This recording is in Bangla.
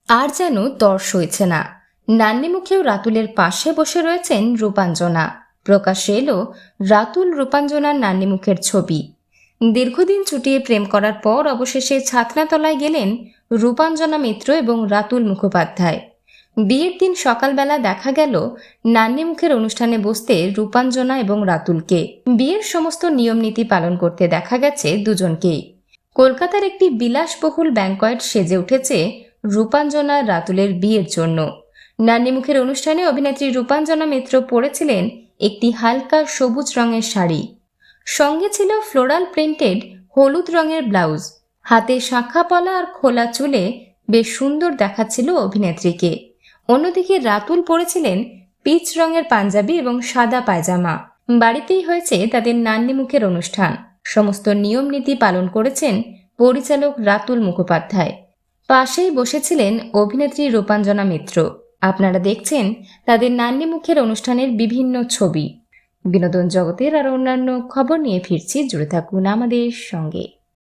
আর যেন তর সইছে না। নান্নি মুখেও রাতুলের পাশে বসে রয়েছেন রূপাঞ্জনা। প্রকাশ্যে এলো রাতুল রূপাঞ্জনার নান্নি মুখের ছবি। দীর্ঘদিন চুটিয়ে প্রেম করার পর অবশেষে ছাতনাতলায় গেলেন রূপাঞ্জনা মিত্র এবং রাতুল মুখোপাধ্যায়। বিয়ের দিন সকালবেলা দেখা গেল নান্নি মুখের অনুষ্ঠানে বসতে রূপাঞ্জনা এবং রাতুলকে। বিয়ের সমস্ত নিয়ম নীতি পালন করতে দেখা গেছে দুজনকেই। কলকাতার একটি বিলাসবহুল ব্যাংকয়েট সেজে উঠেছে রূপাঞ্জনা রাতুলের বিয়ের জন্য। নান্নি মুখের অনুষ্ঠানে অভিনেত্রী রূপাঞ্জনা মিত্র পরেছিলেন একটি হালকা সবুজ রঙের শাড়ি, সঙ্গে ছিল ফ্লোরাল প্রিন্টেড হলুদ রঙের ব্লাউজ। হাতে শাঁখা পলা আর খোলা চুলে বেশ সুন্দর দেখাচ্ছিল অভিনেত্রীকে। অন্যদিকে রাতুল পরেছিলেন পিচ রঙের পাঞ্জাবি এবং সাদা পায়জামা। বাড়িতেই হয়েছে তাদের নান্নি মুখের অনুষ্ঠান। সমস্ত নিয়ম নীতি পালন করেছেন পরিচালক রাতুল মুখোপাধ্যায়। পাশেই বসেছিলেন অভিনেত্রী রূপাঞ্জনা মিত্র। আপনারা দেখছেন তাদের নান্নি মুখের অনুষ্ঠানের বিভিন্ন ছবি। বিনোদন জগতের আর অন্যান্য খবর নিয়ে ফিরছি, জুড়ে থাকুন আমাদের সঙ্গে।